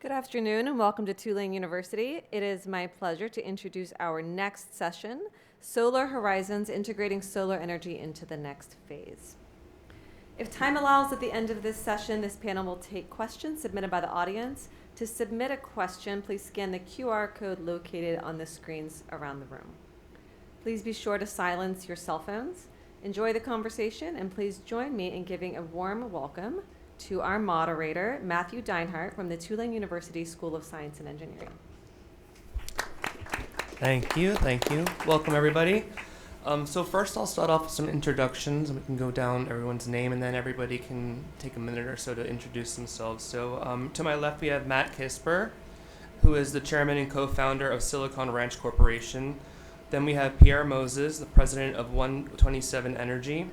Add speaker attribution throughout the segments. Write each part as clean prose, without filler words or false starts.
Speaker 1: Good afternoon and welcome to Tulane University. It is my pleasure to introduce our next session, Solar Horizons, Integrating Solar Energy into the Next Phase. If time allows at the end of this session, this panel will take questions submitted by the audience. To submit a question, please scan the QR code located on the screens around the room. Please be sure to silence your cell phones. Enjoy the conversation and please join me in giving a warm welcome to our moderator, Matthew Deinhardt from the Tulane University School of Science and Engineering.
Speaker 2: Thank you. Welcome, everybody. So first I'll start off with some introductions, and we can go down everyone's name, and then everybody can take a minute or so to introduce themselves. So to my left, we have Matt Kisber, who is the chairman and co-founder of Silicon Ranch Corporation. Then we have Pierre Moses, the president of 127 Energy.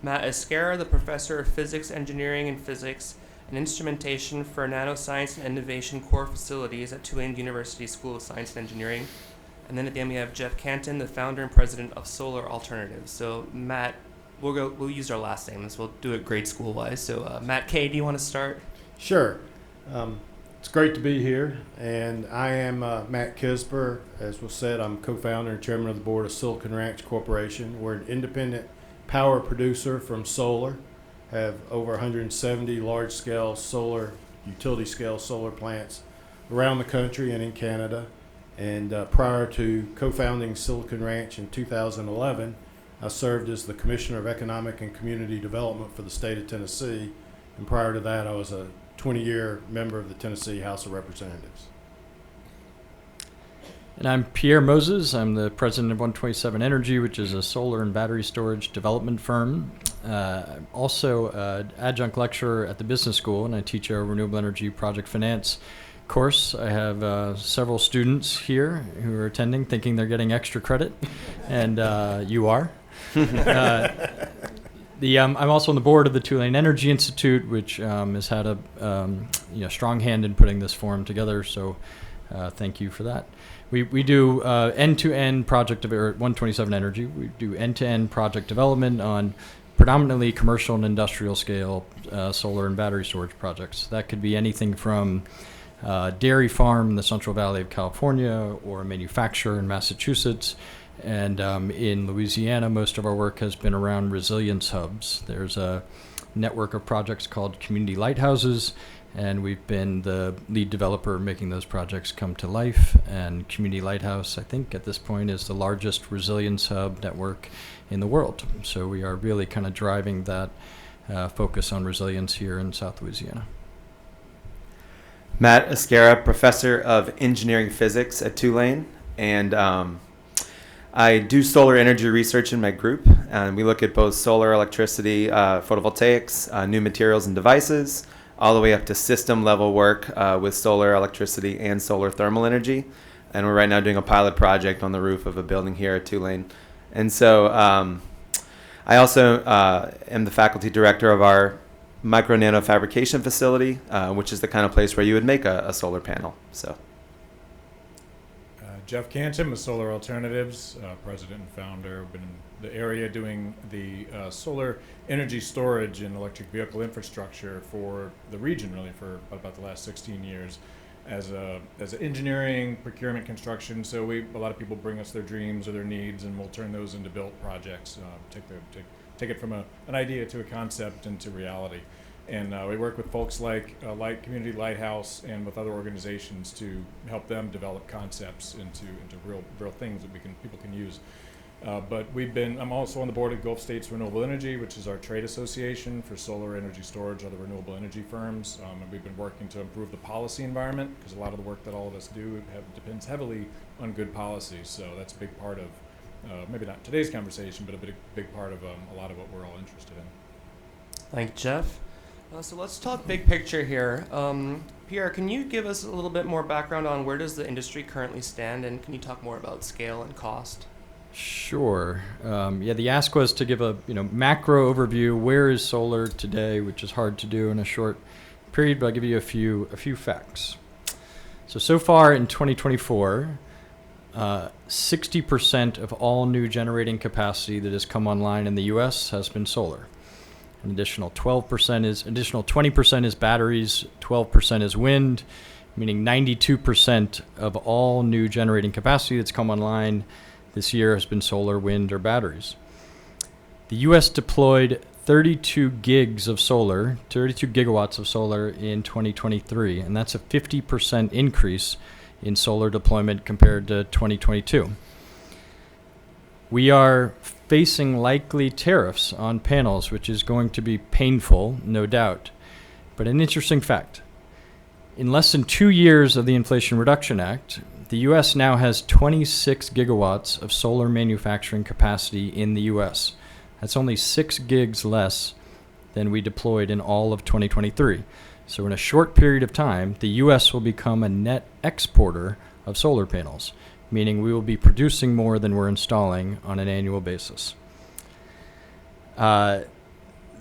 Speaker 2: Matt Escarra, the professor of physics, engineering, and physics and instrumentation for Nanoscience and Innovation core facilities at Tulane University School of Science and Engineering. And then at the end we have Jeff Cantin, the founder and president of Solar Alternatives. So Matt, we'll use our last names. We'll do it grade school wise. So Matt K, do you want to start?
Speaker 3: Sure. It's great to be here, and I am Matt Kisber. As was said, I'm co-founder and chairman of the board of Silicon Ranch Corporation. We're an independent power producer from solar, have over 170 large-scale solar, utility-scale solar plants around the country and in Canada. And prior to co-founding Silicon Ranch in 2011, I served as the Commissioner of Economic and Community Development for the state of Tennessee. And prior to that, I was a 20-year member of the Tennessee House of Representatives.
Speaker 4: And I'm Pierre Moses. I'm the president of 127 Energy, which is a solar and battery storage development firm. I'm also an adjunct lecturer at the business school, and I teach a renewable energy project finance course. I have several students here who are attending thinking they're getting extra credit, and you are. I'm also on the board of the Tulane Energy Institute, which has had a strong hand in putting this forum together, so thank you for that. We do end-to-end project at 127 Energy. We do end-to-end project development on predominantly commercial and industrial scale solar and battery storage projects. That could be anything from dairy farm in the Central Valley of California or a manufacturer in Massachusetts. And in Louisiana, most of our work has been around resilience hubs. There's a network of projects called Community Lighthouses, and we've been the lead developer making those projects come to life. And Community Lighthouse, I think at this point, is the largest resilience hub network in the world. So we are really kind of driving that focus on resilience here in South Louisiana.
Speaker 5: Matt Escarra, professor of engineering physics at Tulane, and I do solar energy research in my group, and we look at both solar electricity, photovoltaics, new materials and devices, all the way up to system level work with solar electricity and solar thermal energy. And we're right now doing a pilot project on the roof of a building here at Tulane. And so I also am the faculty director of our micro nano fabrication facility, which is the kind of place where you would make a solar panel. So.
Speaker 6: Jeff Cantin with Solar Alternatives, president and founder. I've been in the area doing the solar energy storage and electric vehicle infrastructure for the region, really, for about the last 16 years as engineering, procurement, construction. So a lot of people bring us their dreams or their needs, and we'll turn those into built projects, take it from an idea to a concept into reality. And we work with folks like Community Lighthouse and with other organizations to help them develop concepts into real things that people can use. But I'm also on the board of Gulf States Renewable Energy, which is our trade association for solar energy storage, other renewable energy firms. And we've been working to improve the policy environment, because a lot of the work that all of us do depends heavily on good policy. So that's a big part of, maybe not today's conversation, but a big part of a lot of what we're all interested in.
Speaker 2: Thank you, Jeff. So let's talk big picture here. Pierre, can you give us a little bit more background on where does the industry currently stand, and can you talk more about scale and cost?
Speaker 4: Sure. The ask was to give a macro overview. Where is solar today, which is hard to do in a short period, but I'll give you a few facts. So far in 2024, 60% of all new generating capacity that has come online in the U.S. has been solar. An additional 20% is batteries, 12% is wind, meaning 92% of all new generating capacity that's come online this year has been solar, wind, or batteries. The U.S. deployed 32 gigawatts of solar in 2023, and that's a 50% increase in solar deployment compared to 2022. We are facing likely tariffs on panels, which is going to be painful, no doubt. But an interesting fact, in less than 2 years of the Inflation Reduction Act, the U.S. now has 26 gigawatts of solar manufacturing capacity in the U.S. That's only 6 gigs less than we deployed in all of 2023. So in a short period of time, the U.S. will become a net exporter of solar panels, meaning we will be producing more than we're installing on an annual basis.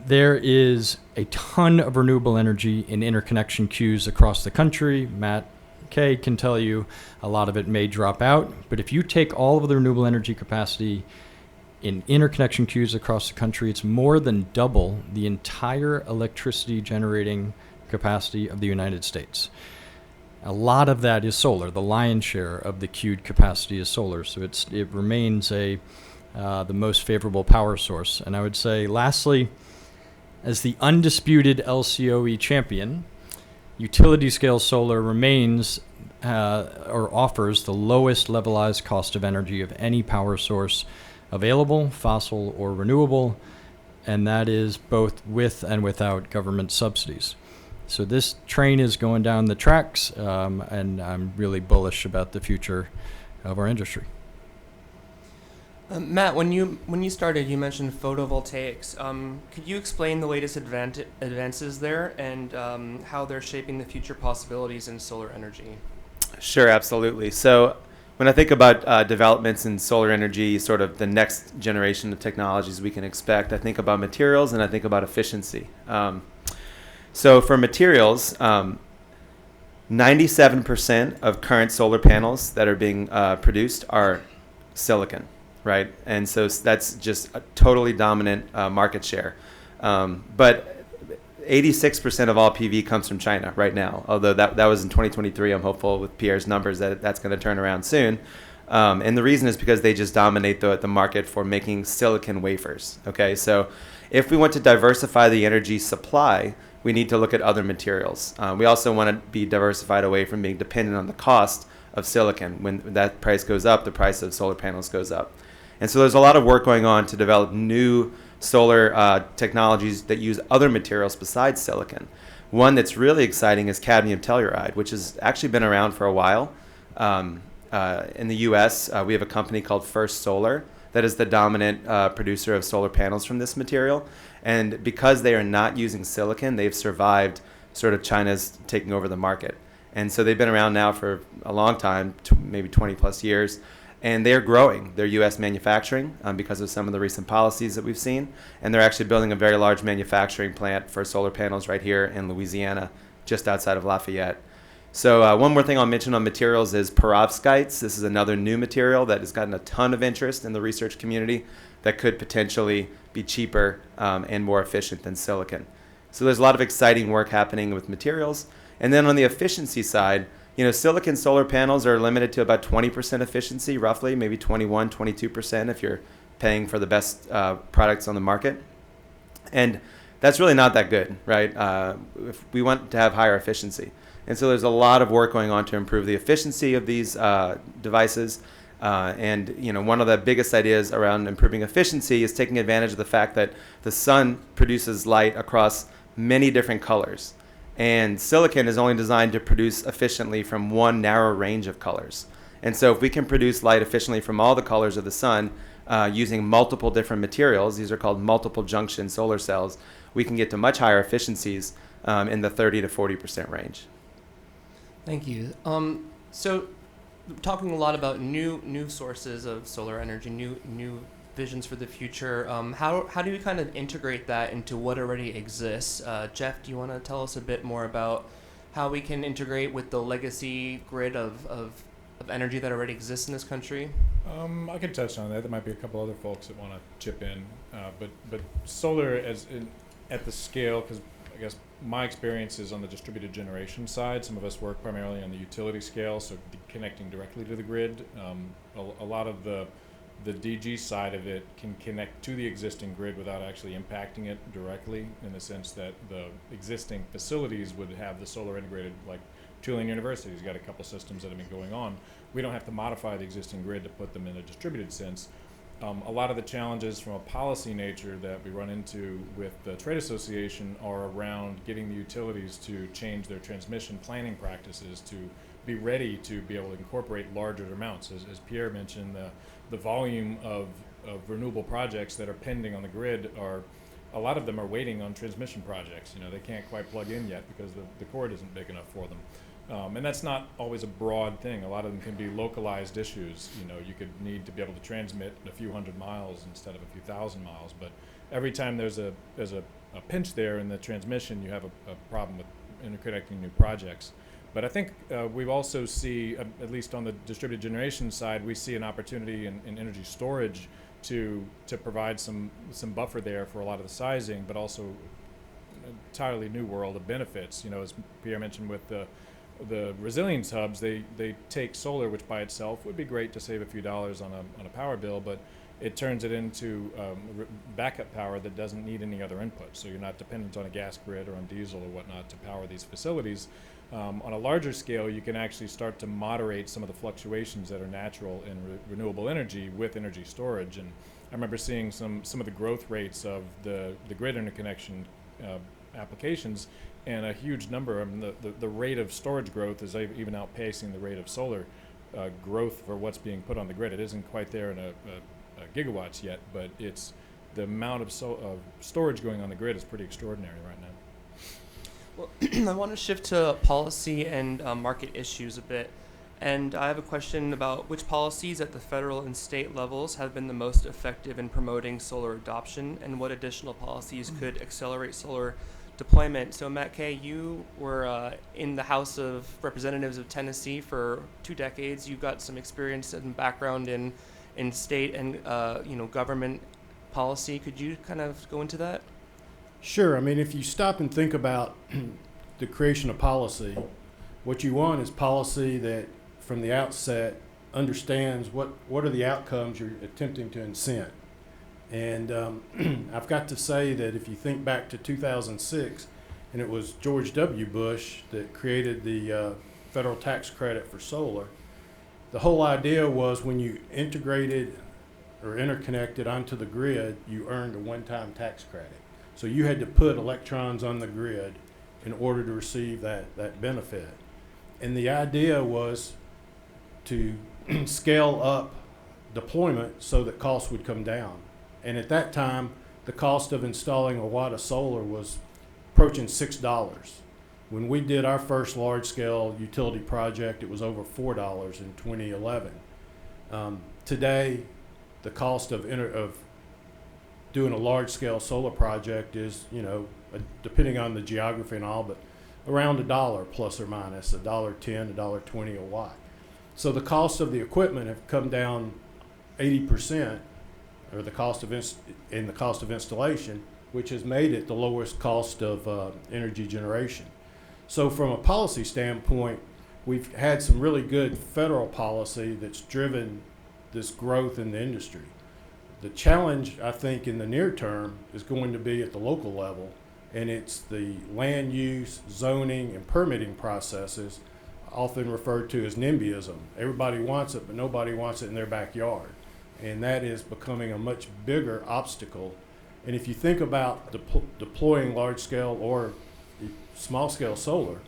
Speaker 4: There is a ton of renewable energy in interconnection queues across the country. Matt Kay can tell you a lot of it may drop out, but if you take all of the renewable energy capacity in interconnection queues across the country, it's more than double the entire electricity generating capacity of the United States. A lot of that is solar. The lion's share of the queued capacity is solar, so it remains the most favorable power source. And I would say, lastly, as the undisputed LCOE champion, utility scale solar remains or offers the lowest levelized cost of energy of any power source available, fossil or renewable, and that is both with and without government subsidies. So this train is going down the tracks, and I'm really bullish about the future of our industry.
Speaker 2: Matt, when you started, you mentioned photovoltaics. Could you explain the latest advances there and how they're shaping the future possibilities in solar energy?
Speaker 5: Sure, absolutely. So when I think about developments in solar energy, sort of the next generation of technologies we can expect, I think about materials and I think about efficiency. So for materials, 97% of current solar panels that are being produced are silicon, right? And so that's just a totally dominant market share. But 86% of all PV comes from China right now, although that was in 2023. I'm hopeful with Pierre's numbers that that's going to turn around soon. And the reason is because they just dominate the market for making silicon wafers. Okay, so if we want to diversify the energy supply, we need to look at other materials. We also want to be diversified away from being dependent on the cost of silicon. When that price goes up, the price of solar panels goes up. And so there's a lot of work going on to develop new solar technologies that use other materials besides silicon. One that's really exciting is cadmium telluride, which has actually been around for a while. In the US, we have a company called First Solar that is the dominant producer of solar panels from this material. And because they are not using silicon, they've survived sort of China's taking over the market. And so they've been around now for a long time, maybe 20 plus years. And they're growing their U.S. manufacturing because of some of the recent policies that we've seen. And they're actually building a very large manufacturing plant for solar panels right here in Louisiana, just outside of Lafayette. So one more thing I'll mention on materials is perovskites. This is another new material that has gotten a ton of interest in the research community that could potentially be cheaper and more efficient than silicon. So there's a lot of exciting work happening with materials. And then on the efficiency side, silicon solar panels are limited to about 20% efficiency, roughly, maybe 21, 22% if you're paying for the best products on the market. And that's really not that good, right? If we want to have higher efficiency. And so there's a lot of work going on to improve the efficiency of these devices. And one of the biggest ideas around improving efficiency is taking advantage of the fact that the sun produces light across many different colors. And silicon is only designed to produce efficiently from one narrow range of colors. And so if we can produce light efficiently from all the colors of the sun using multiple different materials, these are called multiple junction solar cells, we can get to much higher efficiencies in the 30 to 40% range.
Speaker 2: Thank you. So talking a lot about new sources of solar energy, new visions for the future. How do we kind of integrate that into what already exists? Jeff, do you want to tell us a bit more about how we can integrate with the legacy grid of energy that already exists in this country?
Speaker 6: I can touch on that. There might be a couple other folks that want to chip in, but solar at the scale, because I guess my experience is on the distributed generation side. Some of us work primarily on the utility scale, so connecting directly to the grid. A lot of the DG side of it can connect to the existing grid without actually impacting it directly, in the sense that the existing facilities would have the solar integrated, like Tulane University's got a couple systems that have been going on. We don't have to modify the existing grid to put them in a distributed sense. A lot of the challenges from a policy nature that we run into with the trade association are around getting the utilities to change their transmission planning practices to be ready to be able to incorporate larger amounts. As Pierre mentioned, the volume of renewable projects that are pending on the grid are, a lot of them are waiting on transmission projects. You know, they can't quite plug in yet because the cord isn't big enough for them. And that's not always a broad thing. A lot of them can be localized issues. You know, you could need to be able to transmit a few hundred miles instead of a few thousand miles. But every time there's a pinch there in the transmission, you have a problem with interconnecting new projects. But I think we also see, at least on the distributed generation side, we see an opportunity in energy storage to provide some buffer there for a lot of the sizing, but also an entirely new world of benefits. You know, as Pierre mentioned with the resilience hubs, they take solar, which by itself would be great to save a few dollars on a power bill, but it turns it into backup power that doesn't need any other input. So you're not dependent on a gas grid or on diesel or whatnot to power these facilities. On a larger scale, you can actually start to moderate some of the fluctuations that are natural in renewable energy with energy storage. And I remember seeing some of the growth rates of the grid interconnection applications, and a huge number. I mean, the rate of storage growth is even outpacing the rate of solar growth for what's being put on the grid. It isn't quite there in a gigawatts yet, but it's the amount of storage going on the grid is pretty extraordinary right now.
Speaker 2: Well, I want to shift to policy and market issues a bit. And I have a question about which policies at the federal and state levels have been the most effective in promoting solar adoption, and what additional policies could accelerate solar deployment. So Matt Kay, you were in the House of Representatives of Tennessee for 2 decades. You've got some experience and background in state and government policy. Could you kind of go into that?
Speaker 3: Sure. I mean, if you stop and think about the creation of policy, what you want is policy that from the outset understands what are the outcomes you're attempting to incent. And I've got to say that if you think back to 2006, and it was George W. Bush that created the federal tax credit for solar, the whole idea was when you integrated or interconnected onto the grid, you earned a one-time tax credit. So you had to put electrons on the grid in order to receive that benefit. And the idea was to scale up deployment so that costs would come down. And at that time, the cost of installing a watt of solar was approaching $6. When we did our first large-scale utility project, it was over $4 in 2011. Today, the cost of doing a large-scale solar project is, depending on the geography and all, but around $1 plus or minus, $1.10, $1.20 a watt. So the cost of the equipment have come down 80%, or the cost of the cost of installation, which has made it the lowest cost of energy generation. So from a policy standpoint, we've had some really good federal policy that's driven this growth in the industry. The challenge, I think, in the near term is going to be at the local level, and it's the land use, zoning, and permitting processes, often referred to as NIMBYism. Everybody wants it, but nobody wants it in their backyard. And that is becoming a much bigger obstacle. And if you think about deploying large-scale or small-scale solar,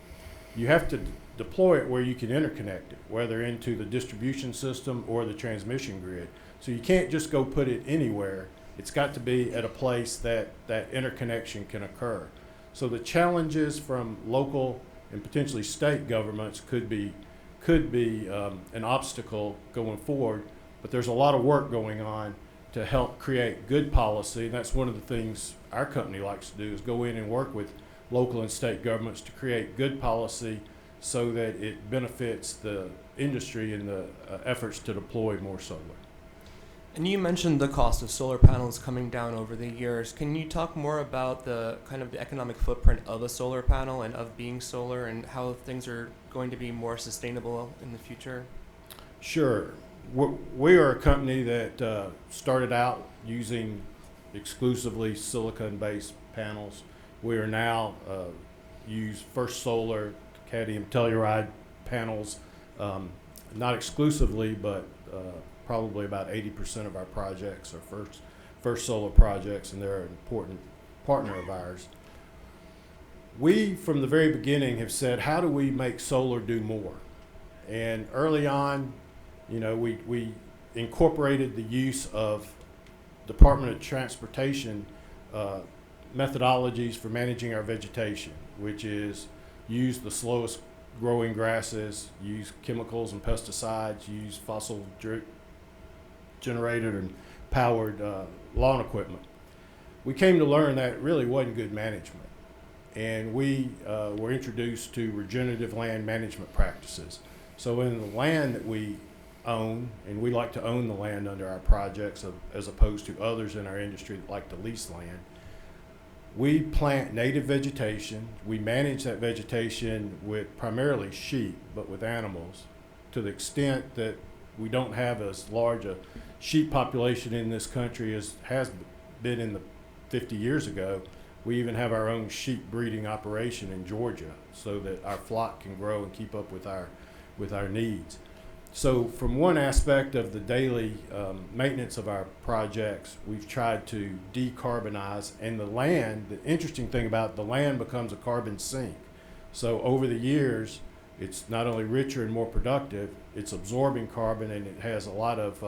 Speaker 3: you have to deploy it where you can interconnect it, whether into the distribution system or the transmission grid. So you can't just go put it anywhere. It's got to be at a place that interconnection can occur. So the challenges from local and potentially state governments could be an obstacle going forward. But there's a lot of work going on to help create good policy. And that's one of the things our company likes to do, is go in and work with local and state governments to create good policy so that it benefits the industry in the efforts to deploy more solar.
Speaker 2: And you mentioned the cost of solar panels coming down over the years. Can you talk more about the kind of the economic footprint of a solar panel and of being solar and how things are going to be more sustainable in the future?
Speaker 3: Sure. We are a company that started out using exclusively silicon-based panels. We are now use First Solar cadmium telluride panels, not exclusively, but probably about 80% of our projects are First Solar projects, and they're an important partner of ours. We, from the very beginning, have said, how do we make solar do more? And early on, we incorporated the use of Department of Transportation methodologies for managing our vegetation, which is use the slowest growing grasses, use chemicals and pesticides, use fossil generated and powered lawn equipment. We came to learn that really wasn't good management, and we were introduced to regenerative land management practices. So in the land that we own, and we like to own the land under our projects as opposed to others in our industry that like to lease land, we plant native vegetation. We manage that vegetation with primarily sheep, but with animals, to the extent that we don't have as large a sheep population in this country as has been in the 50 years ago. We even have our own sheep breeding operation in Georgia so that our flock can grow and keep up with our needs. So from one aspect of the daily maintenance of our projects, we've tried to decarbonize, and the interesting thing about the land becomes a carbon sink. So over the years, it's not only richer and more productive, it's absorbing carbon, and it has a lot of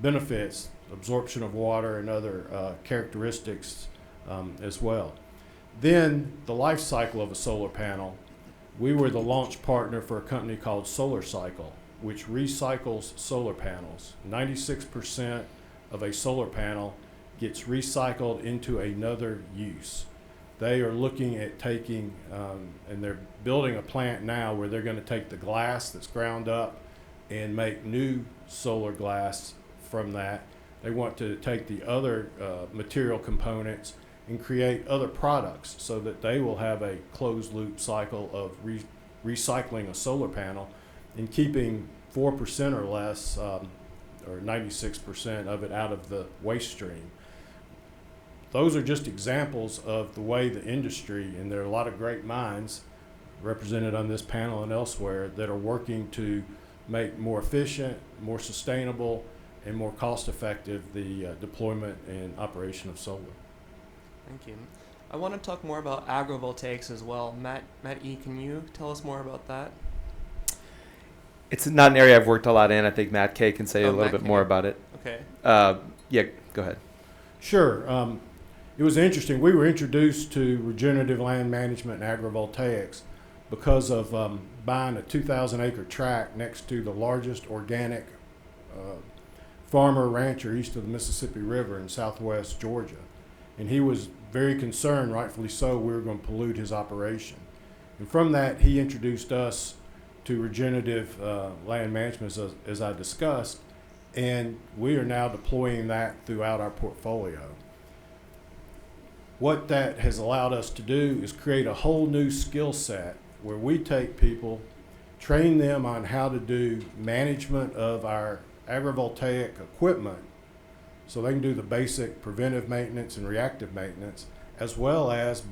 Speaker 3: benefits, absorption of water and other characteristics as well. Then the life cycle of a solar panel. We were the launch partner for a company called Solar Cycle, which recycles solar panels. 96% of a solar panel gets recycled into another use. They are looking at taking, and they're building a plant now where they're going to take the glass that's ground up and make new solar glass from that. They want to take the other material components and create other products so that they will have a closed loop cycle of recycling a solar panel and keeping 4% or less, or 96% of it out of the waste stream. Those are just examples of the way the industry, and there are a lot of great minds represented on this panel and elsewhere that are working to make more efficient, more sustainable, and more cost-effective the deployment and operation of solar.
Speaker 2: Thank you. I want to talk more about agrivoltaics as well. Matt E., can you tell us more about that?
Speaker 5: It's not an area I've worked a lot in. I think Matt K. can say a little
Speaker 2: Matt
Speaker 5: bit
Speaker 2: K.
Speaker 5: more about it.
Speaker 2: Okay.
Speaker 5: Yeah, go ahead.
Speaker 3: Sure. It was interesting. We were introduced to regenerative land management and agrivoltaics because of buying a 2,000-acre tract next to the largest organic farmer rancher east of the Mississippi River in southwest Georgia. And he was very concerned, rightfully so, we were going to pollute his operation. And from that, he introduced us to regenerative land management, as I discussed, and we are now deploying that throughout our portfolio. What that has allowed us to do is create a whole new skill set where we take people, train them on how to do management of our agrivoltaic equipment so they can do the basic preventive maintenance and reactive maintenance, as well as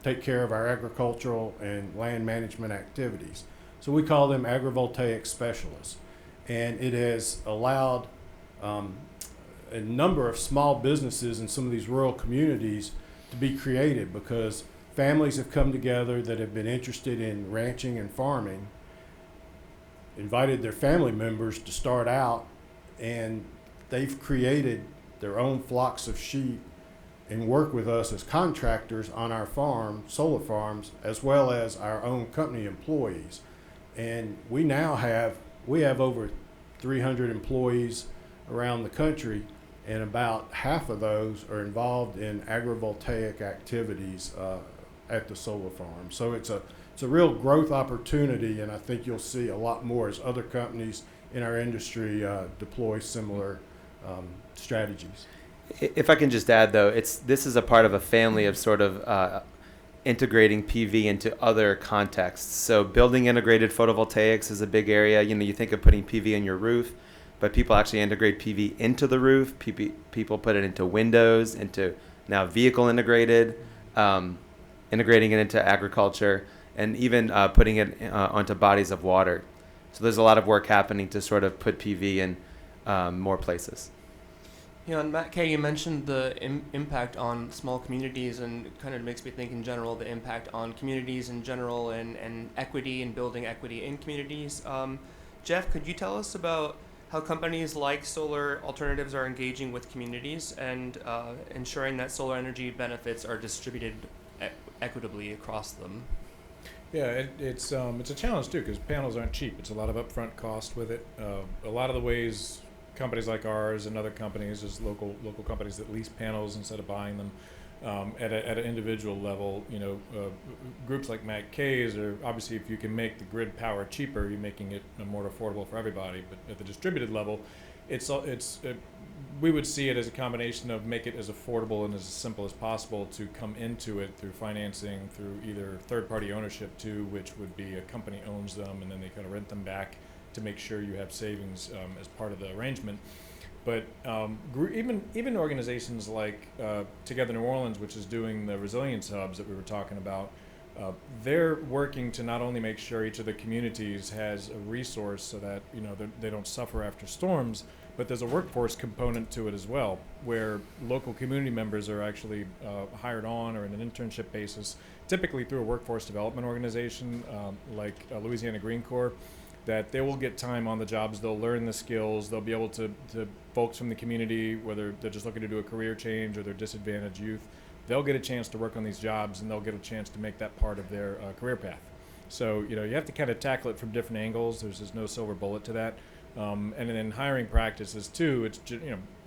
Speaker 3: take care of our agricultural and land management activities. So we call them agrivoltaic specialists. And it has allowed a number of small businesses in some of these rural communities to be created because families have come together that have been interested in ranching and farming, invited their family members to start out, and they've created their own flocks of sheep and work with us as contractors on our farm, solar farms, as well as our own company employees. And we now have over 300 employees around the country, and about half of those are involved in agrivoltaic activities at the solar farm. So it's a real growth opportunity, and I think you'll see a lot more as other companies in our industry deploy similar strategies.
Speaker 5: If I can just add, though, this is a part of a family of sort of integrating PV into other contexts. So building integrated photovoltaics is a big area. You think of putting PV in your roof, but people actually integrate PV into the roof. People put it into windows, into now vehicle integrated, integrating it into agriculture, and even putting it onto bodies of water. So there's a lot of work happening to sort of put PV in more places.
Speaker 2: And Matt K., you mentioned the impact on small communities, and it kind of makes me think in general the impact on communities in general and equity and building equity in communities. Jeff, could you tell us about how companies like Solar Alternatives are engaging with communities and ensuring that solar energy benefits are distributed equitably across them?
Speaker 6: Yeah, it's a challenge too, because panels aren't cheap. It's a lot of upfront cost with it. A lot of the ways companies like ours and other companies, just local companies that lease panels instead of buying them, at an individual level, groups like Matt K's are obviously, if you can make the grid power cheaper, you're making it more affordable for everybody. But at the distributed level, we would see it as a combination of make it as affordable and as simple as possible to come into it through financing, through either third-party ownership too, which would be a company owns them and then they kind of rent them back to make sure you have savings as part of the arrangement. But even organizations like Together New Orleans, which is doing the resilience hubs that we were talking about, they're working to not only make sure each of the communities has a resource so that they don't suffer after storms, but there's a workforce component to it as well, where local community members are actually hired on or in an internship basis, typically through a workforce development organization like Louisiana Green Corps, that they will get time on the jobs, they'll learn the skills, they'll be able to folks from the community, whether they're just looking to do a career change or they're disadvantaged youth, they'll get a chance to work on these jobs and they'll get a chance to make that part of their career path. So, you have to kind of tackle it from different angles. There's no silver bullet to that. And then hiring practices too, it's,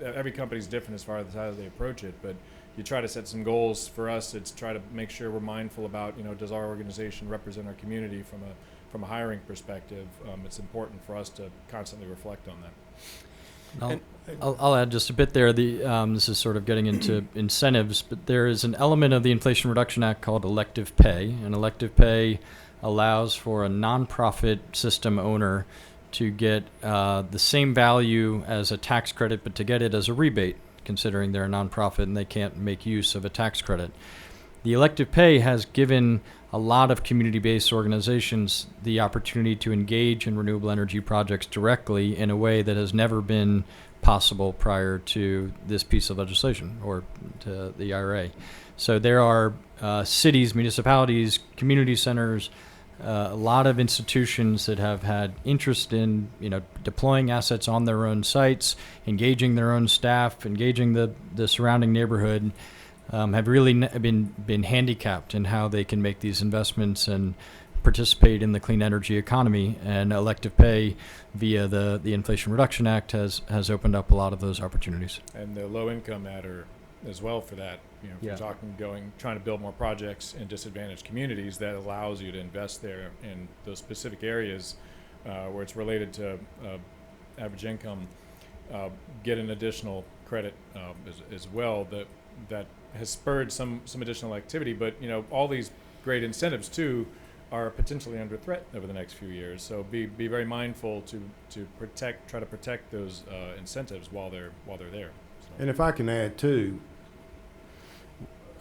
Speaker 6: every company's different as far as how they approach it, but you try to set some goals. For us, it's try to make sure we're mindful about, does our organization represent our community from a hiring perspective? It's important for us to constantly reflect on that.
Speaker 4: I'll add just a bit there. This is sort of getting into incentives, but there is an element of the Inflation Reduction Act called elective pay, and elective pay allows for a nonprofit system owner to get the same value as a tax credit, but to get it as a rebate, considering they're a nonprofit and they can't make use of a tax credit. The elective pay has given a lot of community-based organizations the opportunity to engage in renewable energy projects directly in a way that has never been possible prior to this piece of legislation or to the IRA. So there are cities, municipalities, community centers, a lot of institutions that have had interest in, deploying assets on their own sites, engaging their own staff, engaging the surrounding neighborhood, have really been handicapped in how they can make these investments and participate in the clean energy economy. And elective pay via the Inflation Reduction Act has opened up a lot of those opportunities.
Speaker 6: And the low income adder as well for that. If you're trying to build more projects in disadvantaged communities, that allows you to invest there in those specific areas where it's related to average income, get an additional credit as well that has spurred some additional activity. But all these great incentives too are potentially under threat over the next few years. So be very mindful to try to protect those incentives while they're there. So.
Speaker 3: And if I can add too,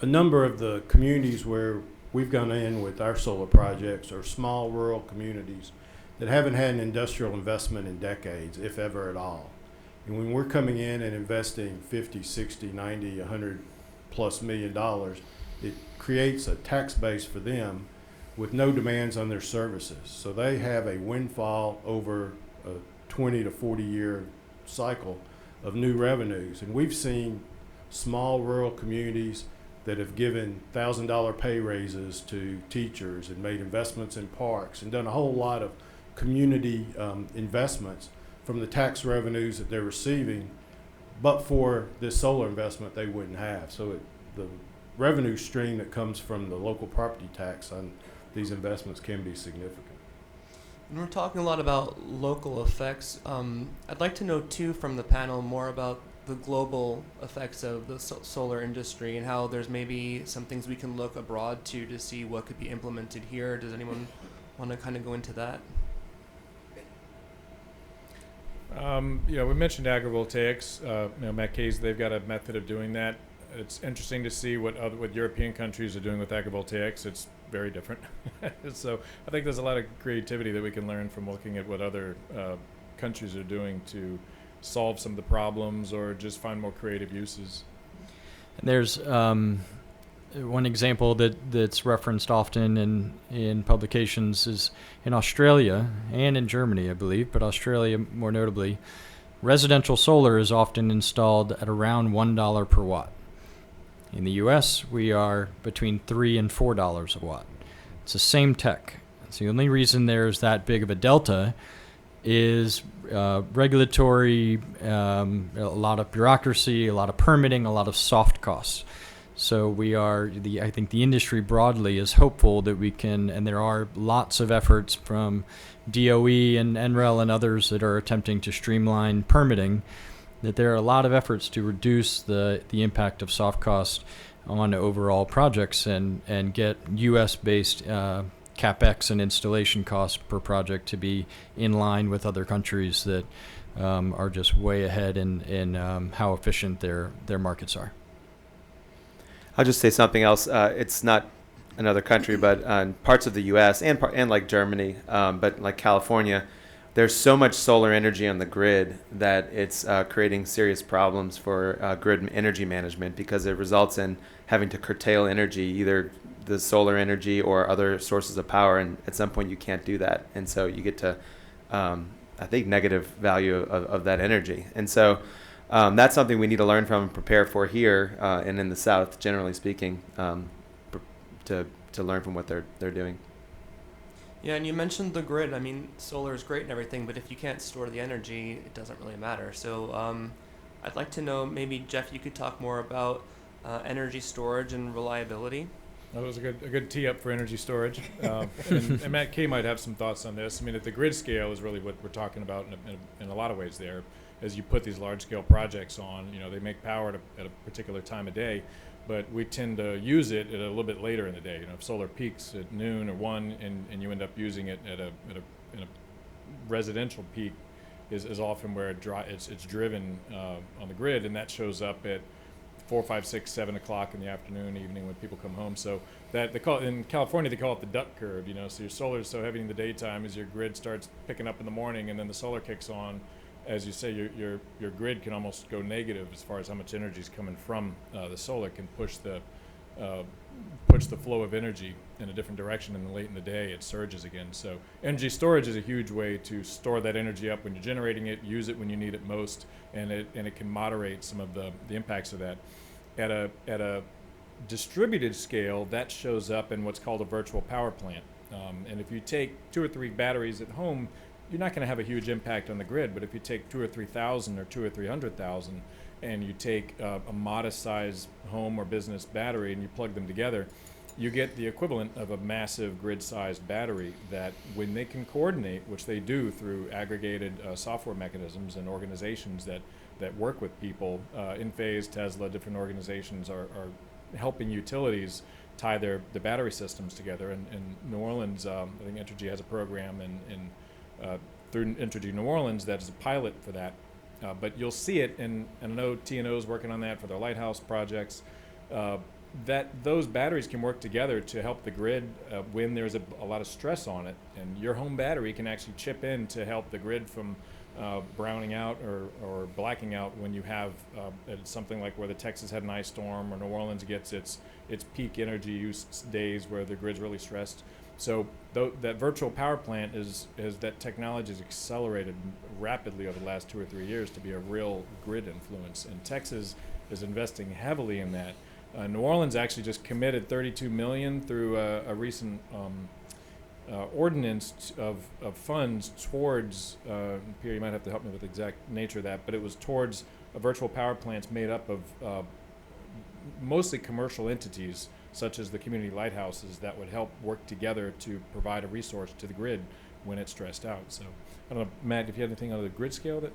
Speaker 3: a number of the communities where we've gone in with our solar projects are small rural communities that haven't had an industrial investment in decades, if ever at all. And when we're coming in and investing 50, 60, 90, $100+ million, it creates a tax base for them with no demands on their services. So they have a windfall over a 20 to 40 year cycle of new revenues. And we've seen small rural communities that have given $1,000 pay raises to teachers and made investments in parks and done a whole lot of community investments from the tax revenues that they're receiving, but for this solar investment they wouldn't have. So the revenue stream that comes from the local property tax on these investments can be significant.
Speaker 2: And we're talking a lot about local effects. I'd like to know too from the panel more about the global effects of the solar industry and how there's maybe some things we can look abroad to see what could be implemented here. Does anyone want to kind of go into that?
Speaker 6: We mentioned agrivoltaics. Matt Case, they've got a method of doing that. It's interesting to see what European countries are doing with agrivoltaics. It's very different. So I think there's a lot of creativity that we can learn from looking at what other countries are doing to solve some of the problems or just find more creative uses.
Speaker 4: And there's one example that's referenced often in publications is in Australia and in Germany, I believe, but Australia more notably, residential solar is often installed at around $1 per watt. In the U.S., we are between $3 and $4 a watt. It's the same tech. It's the only reason there's that big of a delta is regulatory, a lot of bureaucracy, a lot of permitting, a lot of soft costs. So I think the industry broadly is hopeful that we can, and there are lots of efforts from DOE and NREL and others that are attempting to streamline permitting, that there are a lot of efforts to reduce the impact of soft cost on overall projects and get U.S.-based CapEx and installation costs per project to be in line with other countries that are just way ahead in how efficient their markets are.
Speaker 5: I'll just say something else. It's not another country, but parts of the U.S. and like Germany, but like California, there's so much solar energy on the grid that it's creating serious problems for grid energy management because it results in having to curtail energy, either the solar energy or other sources of power, and at some point you can't do that. And so you get to, I think, negative value of that energy. And so that's something we need to learn from and prepare for here and in the South, generally speaking, to learn from what they're doing.
Speaker 2: Yeah, and you mentioned the grid. I mean, solar is great and everything, but if you can't store the energy, it doesn't really matter. So I'd like to know, maybe, Jeff, you could talk more about energy storage and reliability.
Speaker 6: That was a good tee up for energy storage. And Matt Kay might have some thoughts on this. I mean, at the grid scale is really what we're talking about in a lot of ways there. As you put these large-scale projects on, they make power at a particular time of day, but we tend to use it at a little bit later in the day. If solar peaks at noon or 1 and you end up using it in a residential peak is often where it's driven on the grid, and that shows up at 4, 5, 6, 7 o'clock in the afternoon, evening when people come home. So that in California they call it the duck curve. So your solar is so heavy in the daytime as your grid starts picking up in the morning, and then the solar kicks on. As you say, your grid can almost go negative as far as how much energy is coming from the solar. Can push the flow of energy in a different direction, and late in the day it surges again. So energy storage is a huge way to store that energy up when you're generating it, use it when you need it most, and it can moderate some of the impacts of that. At a distributed scale, that shows up in what's called a virtual power plant. And if you take 2 or 3 batteries at home, you're not going to have a huge impact on the grid. But if you take 2 or 3,000 or 2 or 300,000, and you take a modest-sized home or business battery and you plug them together, you get the equivalent of a massive grid-sized battery that, when they can coordinate, which they do through aggregated software mechanisms and organizations that work with people, Enphase, Tesla, different organizations are helping utilities tie the battery systems together. And in New Orleans, I think Entergy has a program through Entergy New Orleans that is a pilot for that. But you'll see it, and I know T&O is working on that for their lighthouse projects, that those batteries can work together to help the grid when there's a lot of stress on it. And your home battery can actually chip in to help the grid from browning out or blacking out when you have something like where the Texas had an ice storm, or New Orleans gets its peak energy use days where the grid's really stressed. So that virtual power plant that technology has accelerated rapidly over the last 2 or 3 years to be a real grid influence. And Texas is investing heavily in that. New Orleans actually just committed $32 million through a recent ordinance of funds towards, Pierre, you might have to help me with the exact nature of that, but it was towards a virtual power plants made up of mostly commercial entities, such as the community lighthouses, that would help work together to provide a resource to the grid when it's stressed out. So I don't know, Matt, if you have anything on the grid scale that.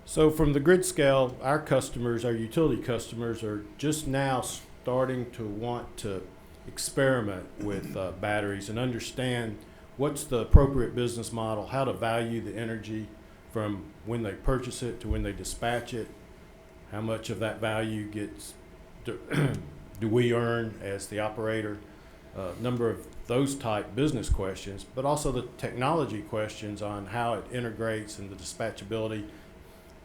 Speaker 3: So from the grid scale, our customers, our utility customers, are just now starting to want to experiment with batteries and understand what's the appropriate business model, how to value the energy from when they purchase it to when they dispatch it, how much of that value gets do we earn as the operator, number of those type business questions, but also the technology questions on how it integrates and the dispatchability.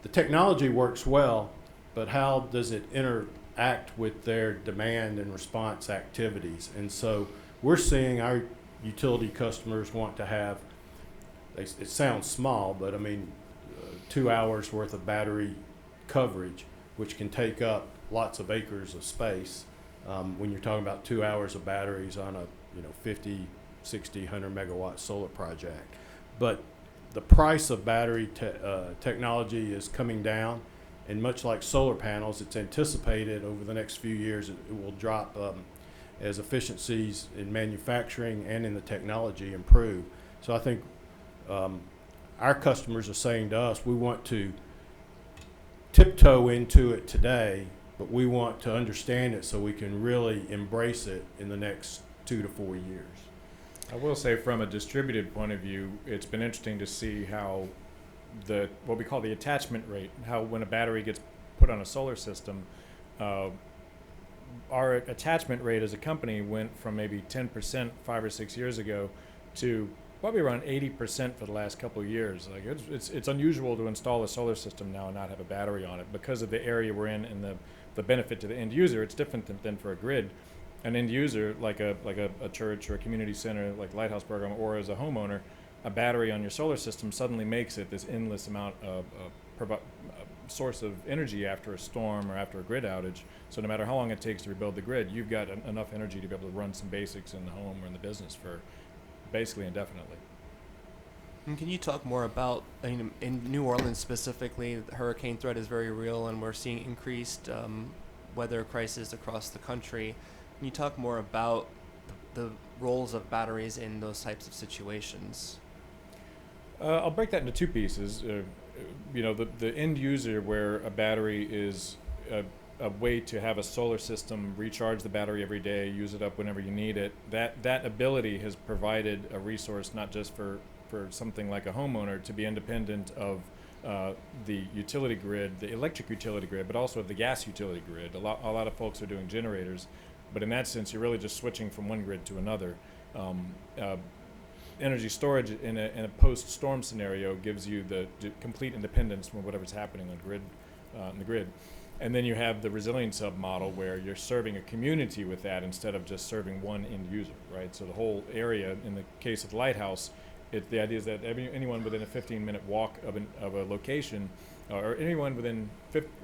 Speaker 3: The technology works well, but how does it interact with their demand and response activities? And so we're seeing our utility customers want to have, it sounds small, but I mean, 2 hours worth of battery coverage, which can take up lots of acres of space. When you're talking about 2 hours of batteries on a 50, 60, 100 megawatt solar project. But the price of battery technology is coming down, and much like solar panels, it's anticipated over the next few years it will drop as efficiencies in manufacturing and in the technology improve. So I think our customers are saying to us, we want to tiptoe into it today, but we want to understand it so we can really embrace it in the next 2 to 4 years.
Speaker 6: I will say, from a distributed point of view, it's been interesting to see how what we call the attachment rate, how when a battery gets put on a solar system, our attachment rate as a company went from maybe 10% 5 or 6 years ago to probably around 80% for the last couple of years. Like it's unusual to install a solar system now and not have a battery on it because of the area we're in and the benefit to the end user. It's different than for a grid. An end user, like a church or a community center, like Lighthouse Program, or as a homeowner, a battery on your solar system suddenly makes it this endless amount of source of energy after a storm or after a grid outage. So no matter how long it takes to rebuild the grid, you've got enough energy to be able to run some basics in the home or in the business for basically indefinitely.
Speaker 2: And can you talk more about, in New Orleans specifically, the hurricane threat is very real, and we're seeing increased weather crisis across the country. Can you talk more about the roles of batteries in those types of situations?
Speaker 6: I'll break that into two pieces. The end user, where a battery is a way to have a solar system recharge the battery every day, use it up whenever you need it. That ability has provided a resource not just for something like a homeowner to be independent of the utility grid, the electric utility grid, but also of the gas utility grid. A lot of folks are doing generators, but in that sense, you're really just switching from one grid to another. Energy storage in a post-storm scenario gives you the complete independence from whatever's happening on the grid. And then you have the resilience hub model where you're serving a community with that instead of just serving one end user, right? So the whole area, in the case of the Lighthouse, the idea is that anyone within a 15-minute walk of a location, or anyone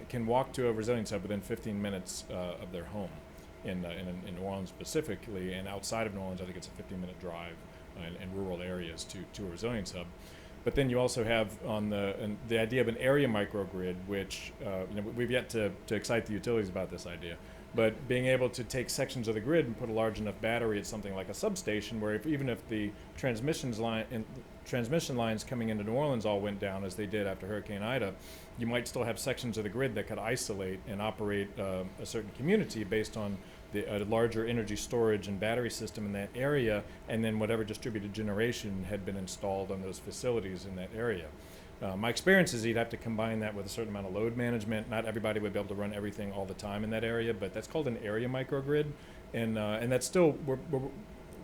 Speaker 6: can walk to a resilience hub within 15 minutes of their home in New Orleans specifically, and outside of New Orleans, I think it's a 15-minute drive in rural areas to a resilience hub. But then you also have the idea of an area microgrid, which we've yet to excite the utilities about this idea. But being able to take sections of the grid and put a large enough battery at something like a substation, where even if the transmission lines coming into New Orleans all went down as they did after Hurricane Ida, you might still have sections of the grid that could isolate and operate a certain community based on a larger energy storage and battery system in that area, and then whatever distributed generation had been installed on those facilities in that area. My experience is you'd have to combine that with a certain amount of load management. Not everybody would be able to run everything all the time in that area, but that's called an area microgrid, and that's still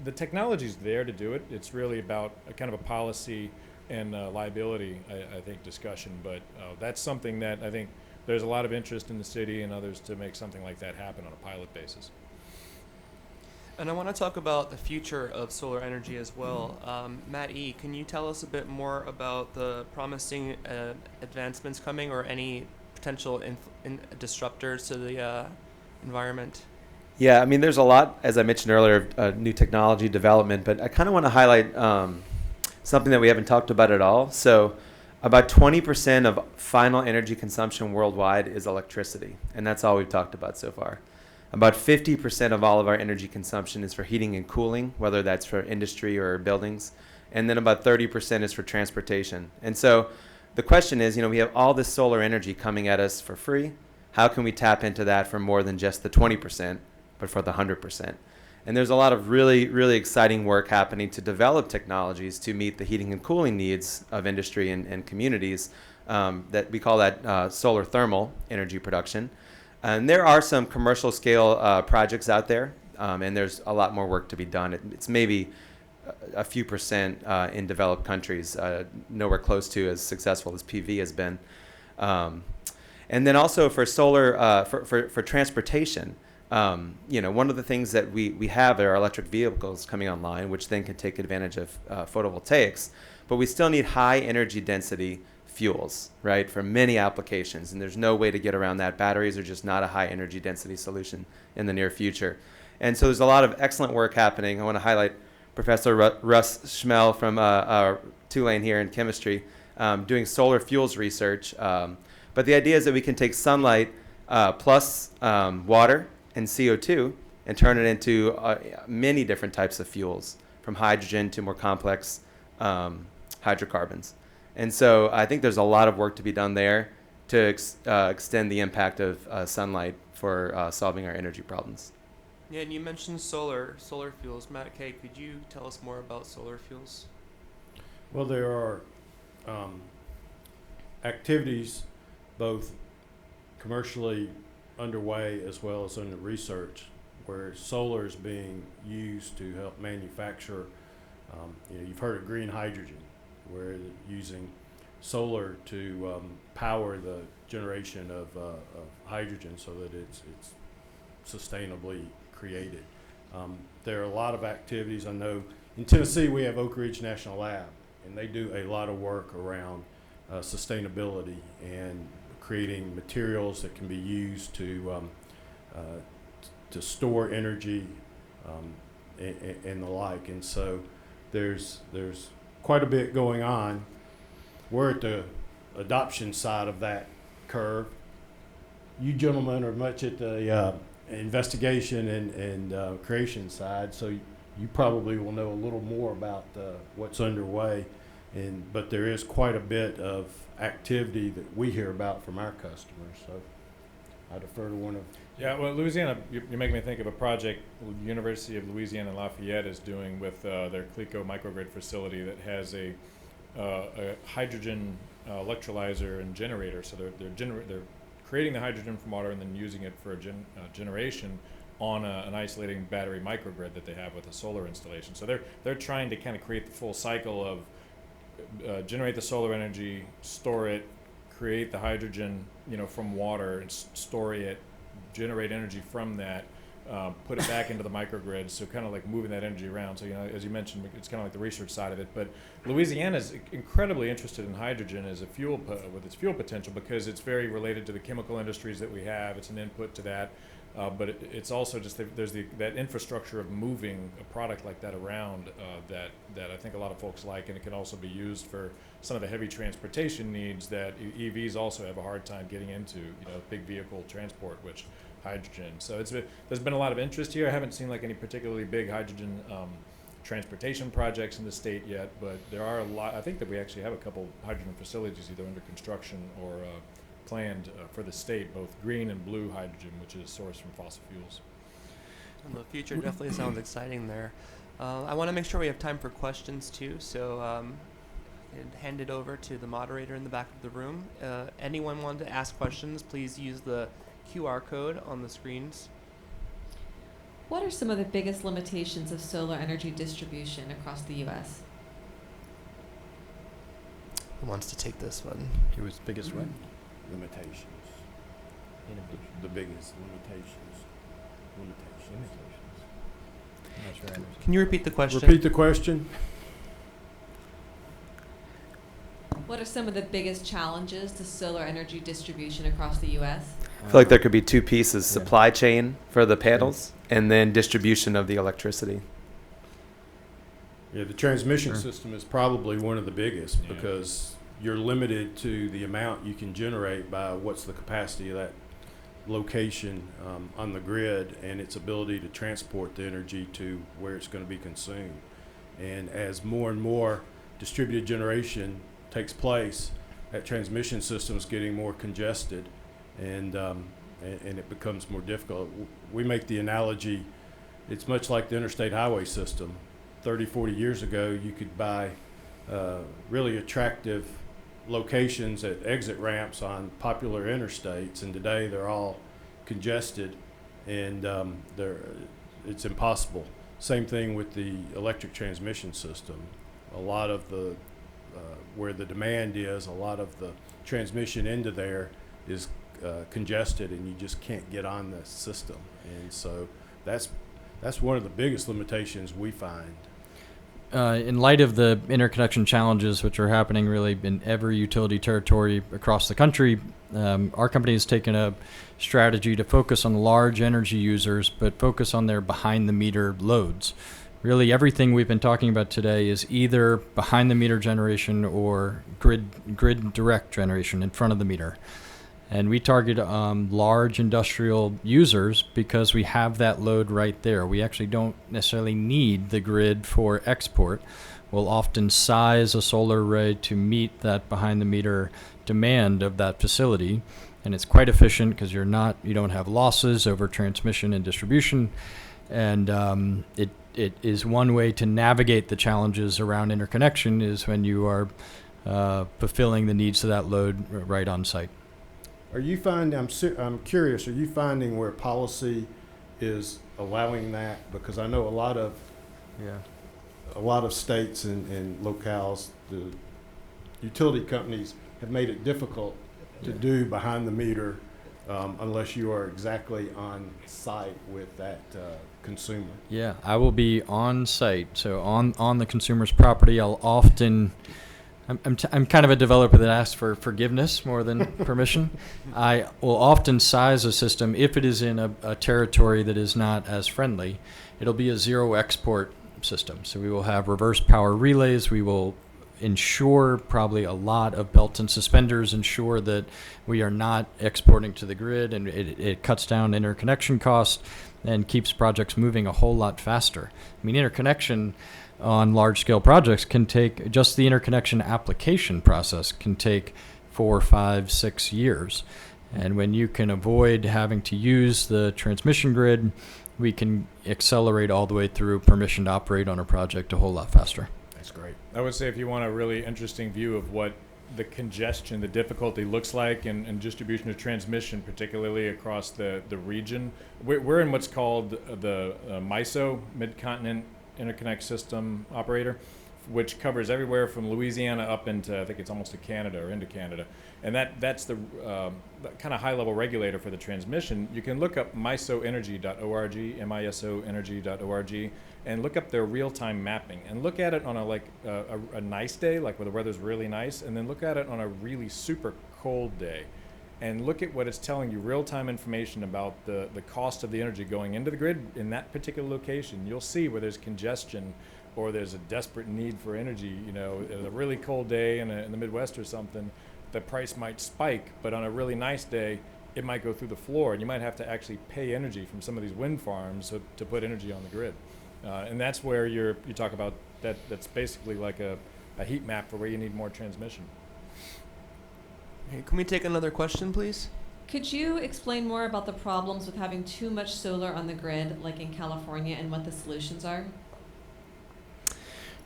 Speaker 6: the technology's there to do it. It's really about a kind of a policy and liability, I think, discussion. But that's something that I think there's a lot of interest in the city and others to make something like that happen on a pilot basis.
Speaker 2: And I want to talk about the future of solar energy as well. Matt E., can you tell us a bit more about the promising advancements coming, or any potential disruptors to the environment?
Speaker 5: Yeah, I mean, there's a lot, as I mentioned earlier, new technology development, but I kind of want to highlight something that we haven't talked about at all. So about 20% of final energy consumption worldwide is electricity, and that's all we've talked about so far. About 50% of all of our energy consumption is for heating and cooling, whether that's for industry or buildings. and then about 30% is for transportation. And so the question is, we have all this solar energy coming at us for free. How can we tap into that for more than just the 20%, but for the 100%? And there's a lot of really, really exciting work happening to develop technologies to meet the heating and cooling needs of industry and communities. That we call that solar thermal energy production. And there are some commercial scale projects out there, and there's a lot more work to be done. It's maybe a few percent in developed countries, nowhere close to as successful as PV has been. And then also for solar, for transportation, one of the things that we have are electric vehicles coming online, which then can take advantage of photovoltaics, but we still need high energy density fuels, right, for many applications, and there's no way to get around that. Batteries are just not a high energy density solution in the near future. And so there's a lot of excellent work happening. I want to highlight Professor Russ Schmel from Tulane here in chemistry, doing solar fuels research. But the idea is that we can take sunlight plus water and CO2 and turn it into many different types of fuels, from hydrogen to more complex hydrocarbons. And so I think there's a lot of work to be done there to extend the impact of sunlight for solving our energy problems.
Speaker 2: Yeah, and you mentioned solar fuels. Matt K., could you tell us more about solar fuels?
Speaker 3: Well, there are activities both commercially underway as well as under research where solar is being used to help manufacture, you've heard of green hydrogen, where they're using solar to power the generation of hydrogen so that it's sustainably created. There are a lot of activities. I know in Tennessee we have Oak Ridge National Lab, and they do a lot of work around sustainability and creating materials that can be used to store energy and the like. And so there's quite a bit going on. We're at the adoption side of that curve. You gentlemen are much at the investigation and creation side, so you probably will know a little more about what's underway. But there is quite a bit of activity that we hear about from our customers. So I defer to one of.
Speaker 6: Yeah, well, Louisiana, you're making me think of a project the University of Louisiana Lafayette is doing with their CLECO microgrid facility that has a hydrogen electrolyzer and generator. So they're creating the hydrogen from water and then using it for generation on an isolating battery microgrid that they have with a solar installation. So they're trying to kind of create the full cycle of generate the solar energy, store it, create the hydrogen, from water, and store it, generate energy from that, put it back into the microgrid. So kind of like moving that energy around. So as you mentioned, it's kind of like the research side of it. But Louisiana is incredibly interested in hydrogen as a fuel with its fuel potential because it's very related to the chemical industries that we have. It's an input to that. But it's also just there's that infrastructure of moving a product like that around that I think a lot of folks like, and it can also be used for some of the heavy transportation needs that EVs also have a hard time getting into, big vehicle transport, which hydrogen. So there's been a lot of interest here. I haven't seen like any particularly big hydrogen transportation projects in the state yet, but there are a lot. I think that we actually have a couple hydrogen facilities either under construction or planned for the state, both green and blue hydrogen, which is sourced from fossil fuels.
Speaker 2: And the future definitely sounds exciting there. I want to make sure we have time for questions too, so hand it over to the moderator in the back of the room. Anyone want to ask questions, please use the QR code on the screens.
Speaker 1: What are some of the biggest limitations of solar energy distribution across the U.S.?
Speaker 2: Who wants to take this one?
Speaker 4: It was biggest what?
Speaker 3: Limitations. The biggest limitations.
Speaker 4: I'm not sure I understand.
Speaker 2: Can you repeat the question?
Speaker 3: Repeat the question.
Speaker 1: What are some of the biggest challenges to solar energy distribution across the U.S.?
Speaker 5: I feel like there could be two pieces:
Speaker 4: Yeah.
Speaker 5: supply chain for the panels, and then distribution of the electricity.
Speaker 3: Yeah, the transmission
Speaker 4: Sure.
Speaker 3: system is probably one of the biggest
Speaker 6: Yeah.
Speaker 3: because you're limited to the amount you can generate by what's the capacity of that location on the grid and its ability to transport the energy to where it's going to be consumed. And as more and more distributed generation takes place, that transmission system is getting more congested, and it becomes more difficult. We make the analogy, it's much like the interstate highway system. 30, 40 years ago, you could buy really attractive locations at exit ramps on popular interstates, and today they're all congested, and it's impossible. Same thing with the electric transmission system. A lot of the where the demand is, a lot of the transmission into there is congested, and you just can't get on the system. And so that's one of the biggest limitations we find.
Speaker 4: In light of the interconnection challenges, which are happening really in every utility territory across the country, our company has taken a strategy to focus on large energy users, but focus on their behind-the-meter loads. Really, everything we've been talking about today is either behind-the-meter generation or grid direct generation in front of the meter. And we target large industrial users because we have that load right there. We actually don't necessarily need the grid for export. We'll often size a solar array to meet that behind-the-meter demand of that facility. And it's quite efficient because you don't have losses over transmission and distribution. And it is one way to navigate the challenges around interconnection is when you are fulfilling the needs of that load right on site.
Speaker 3: Are you finding, I'm curious, are you finding where policy is allowing that? Because I know a lot of states and locales, the utility companies have made it difficult to do behind the meter unless you are exactly on site with that consumer.
Speaker 4: Yeah, I will be on site. So on the consumer's property, I'll often, I'm kind of a developer that asks for forgiveness more than permission. I will often size a system if it is in a territory that is not as friendly. It'll be a zero export system. So we will have reverse power relays. We will ensure probably a lot of belts and suspenders, ensure that we are not exporting to the grid, and it cuts down interconnection costs and keeps projects moving a whole lot faster. I mean, interconnection on large-scale projects can take, just the interconnection application process can take 4, 5, 6 years. And when you can avoid having to use the transmission grid, we can accelerate all the way through permission to operate on a project a whole lot faster.
Speaker 3: That's great.
Speaker 6: I would say if you want a really interesting view of what the congestion, the difficulty looks like in distribution of transmission, particularly across the region, we're in what's called the MISO, Mid-Continent Interconnect System Operator, which covers everywhere from Louisiana up into, I think it's almost to Canada or into Canada. And that's the kind of high-level regulator for the transmission. You can look up misoenergy.org, misoenergy.org, and look up their real-time mapping. And look at it on a nice day, like where the weather's really nice, and then look at it on a really super cold day. And look at what it's telling you, real-time information about the cost of the energy going into the grid in that particular location. You'll see where there's congestion or there's a desperate need for energy, a really cold day in the Midwest or something, the price might spike, but on a really nice day, it might go through the floor, and you might have to actually pay energy from some of these wind farms to put energy on the grid. And that's where you talk about that's basically like a heat map for where you need more transmission.
Speaker 2: Hey, can we take another question, please?
Speaker 1: Could you explain more about the problems with having too much solar on the grid, like in California, and what the solutions are?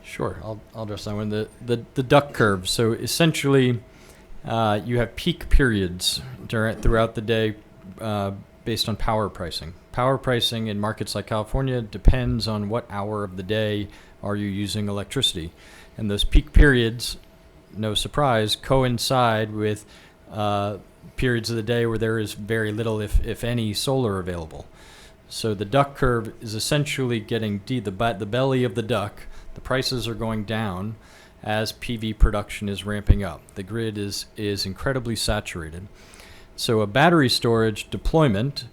Speaker 4: Sure, I'll address that one. The duck curve. So essentially, you have peak periods throughout the day based on power pricing. Power pricing in markets like California depends on what hour of the day are you using electricity. And those peak periods, no surprise, coincide with periods of the day where there is very little, if any, solar available. So the duck curve is essentially getting the belly of the duck. The prices are going down as PV production is ramping up. The grid is incredibly saturated. So a battery storage deployment,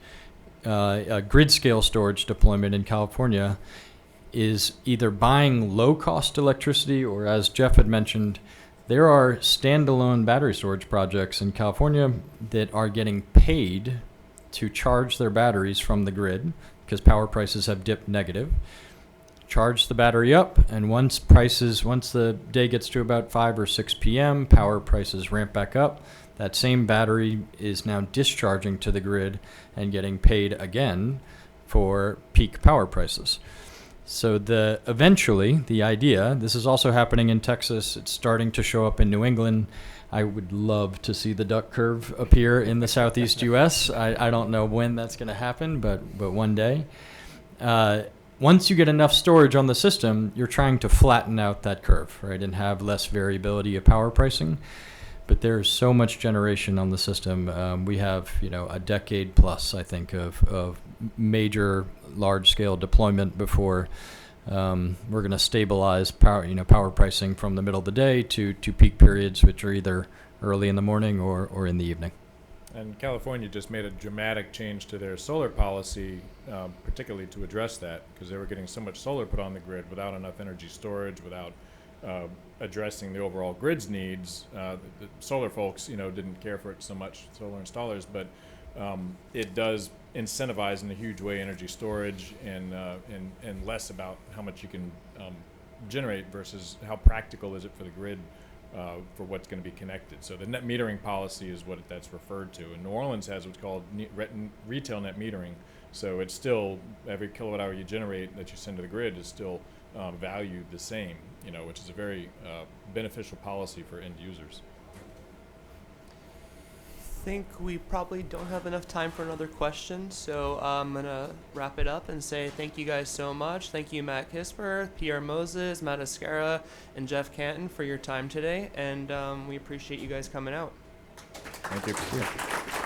Speaker 4: a grid scale storage deployment in California is either buying low-cost electricity, or as Jeff had mentioned, there are standalone battery storage projects in California that are getting paid to charge their batteries from the grid because power prices have dipped negative, charge the battery up, and once the day gets to about 5 or 6 p.m., power prices ramp back up. That same battery is now discharging to the grid and getting paid again for peak power prices. So eventually, the idea, this is also happening in Texas, it's starting to show up in New England. I would love to see the duck curve appear in the southeast U.S. I don't know when that's going to happen, but one day. Once you get enough storage on the system, you're trying to flatten out that curve, right, and have less variability of power pricing. But there's so much generation on the system. We have, a decade plus, I think, of major large-scale deployment before we're going to stabilize power pricing from the middle of the day to peak periods, which are either early in the morning or in the evening.
Speaker 6: And California just made a dramatic change to their solar policy, particularly to address that, because they were getting so much solar put on the grid without enough energy storage, without addressing the overall grid's needs. The solar folks, didn't care for it so much, solar installers, but it does incentivize in a huge way energy storage and less about how much you can generate versus how practical is it for the grid for what's going to be connected. So the net metering policy is what that's referred to. And New Orleans has what's called retail net metering. So it's still every kilowatt hour you generate that you send to the grid is still valued the same, which is a very beneficial policy for end users.
Speaker 2: I think we probably don't have enough time for another question, so I'm going to wrap it up and say thank you guys so much. Thank you, Matt Kisber, Pierre Moses, Matt Escarra, and Jeff Cantin for your time today, and we appreciate you guys coming out.
Speaker 6: Thank you.